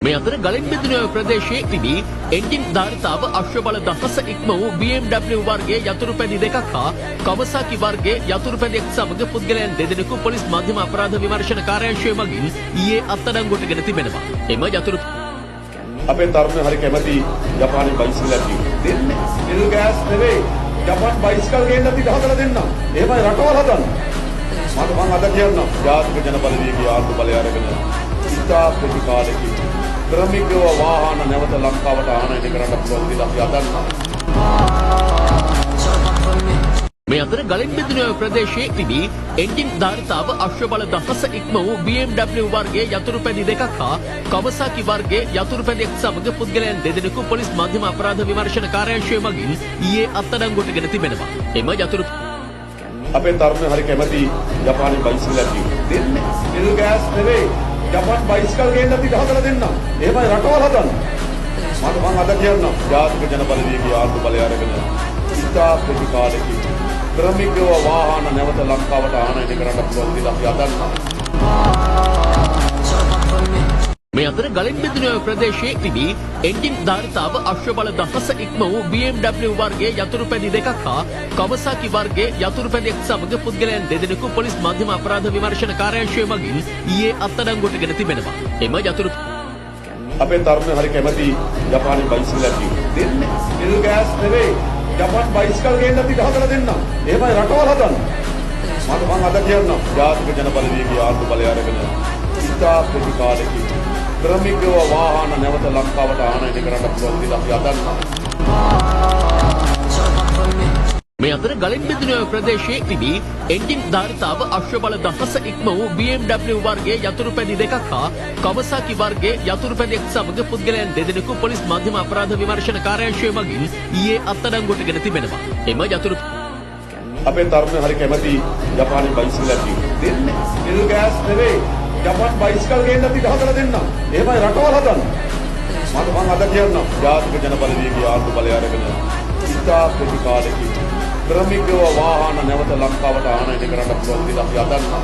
මේ අතර ගලින් බිඳුන ප්‍රදේශයේ තිබී එන්ජින් ධාරිතාව අශ්ව බල දහස ඉක්ම වූ BMW වර්ගයේ යතුරු පැදි දෙකක් හා කවසාකි වර්ගයේ යතුරු පැදියක් සමග පුද්ගලයන් දෙදෙනෙකු පොලිස් මධ්‍යම අපරාධ විමර්ශන කාර්යාංශය මගින් ඊයේ අත්අඩංගුවටගෙන තිබෙනවා. එම යතුරු අපේ තරුණයෝ හරි කැමති ජපානයේ බයිසිකල් ඇති දෙන්නේ. නිල් ගෑස් නෙවෙයි. ජපාන් බයිසිකල් ගේන්න අපි ගහලා දෙන්න. එහෙමයි රටවල් හදන්න. මම අද කියන්නම් ජාතික ජනබලවේගයේ ආණ්ඩු බලය අරගෙන ඉතා ප්‍රතිකාරකී ක්‍රමිකව වාහන නැවත ලංකාවට ආනයනය කරන්න පුළුවන් විදිහට අපි හදන්නා. මේ අතර ගලින් බිඳුන ප්‍රදේශයේ තිබී එන්ජින් ධාරිතාව අශ්ව බල දහස ඉක්ම වූ BMW වර්ගයේ යතුරු පැදි දෙකක් හා කවසාකි වර්ගයේ යතුරු පැදියක් සමග පුද්ගලයන් දෙදෙනෙකු පොලිස් මධ්‍යම අපරාධ විමර්ශන කාර්යාංශය මගින් ඊයේ අත්අඩංගුවටගෙන තිබෙනවා. එම යතුරු අපේ තරුණයෝ හරි කැමති ජපානයේ බයිසිකල් ඇති දෙන්නේ. නිල් ගෑස් නෙවෙයි. ජපාන් බයිසිකල් ගේන්න අපි ගහලා දෙන්න. එහෙමයි රටවල් හදන්න. මම අද කියන්නම් ජාතික ජනබලවේගයේ ආණ්ඩු බලය අරගෙන ඉතා ප්‍රතිකාරකී ක්‍රමිකව වාහන නැවත ලංකාවට ආනයනය කරන්න පුළුවන් විදිහට අපි හදන්නා. මේ අතර ගලින් බිඳුන ප්‍රදේශයේ තිබී එන්ජින් ධාරිතාව අශ්ව බල දහස ඉක්ම වූ BMW වර්ගයේ යතුරු පැදි දෙකක් හා කවසාකි වර්ගයේ යතුරු පැදියක් සමග පුද්ගලයන් දෙදෙනෙකු පොලිස් මධ්‍යම අපරාධ විමර්ශන කාර්යාංශය මගින් ඊයේ අත්අඩංගුවටගෙන තිබෙනවා. එම යතුරු අපේ තරුණයෝ හරි කැමති ජපානයේ බයිසිකල් ඇති දෙන්නේ. නිල් ගෑස් නෙවෙයි. ජපාන් බයිසිකල් ගේන්න අපි ගහලා දෙන්න. එහෙමයි රටවල් හදන්න. මම අද කියන්නම් ජාතික ජනබලවේගයේ ආණ්ඩු බලය අරගෙන ඉතා ප්‍රතිකාරකී ක්‍රමිකව වාහන නැවත ලංකාවට ආනයනය කරන්න පුළුවන් විදිහට අපි හදන්නා. මේ අතර ගලින් බිඳුන ප්‍රදේශයේ තිබී එන්ජින් ධාරිතාව අශ්ව බල දහස ඉක්ම වූ BMW වර්ගයේ යතුරු පැදි දෙකක් හා කවසාකි වර්ගයේ යතුරු පැදියක් සමග පුද්ගලයන් දෙදෙනෙකු පොලිස් මධ්‍යම අපරාධ විමර්ශන කාර්යාංශය මගින් ඊයේ අත්අඩංගුවටගෙන තිබෙනවා. එම යතුරු අපේ තරුණයෝ හරි කැමති ජපානයේ බයිසිකල් ඇති දෙන්නේ. නිල් ගෑස් නෙවෙයි. ජපාන් බයිසිකල් ගේන්න අපි ගහලා දෙන්න. එහෙමයි රටවල් හදන්න. මම අද කියන්නම් ජාතික ජනබලවේගයේ ආණ්ඩු බලය අරගෙන ඉතා ප්‍රතිකාරකී ක්‍රමිකව වාහන නැවත ලංකාවට ආනයනය කරන්න පුළුවන් විදිහට අපි හදන්නා.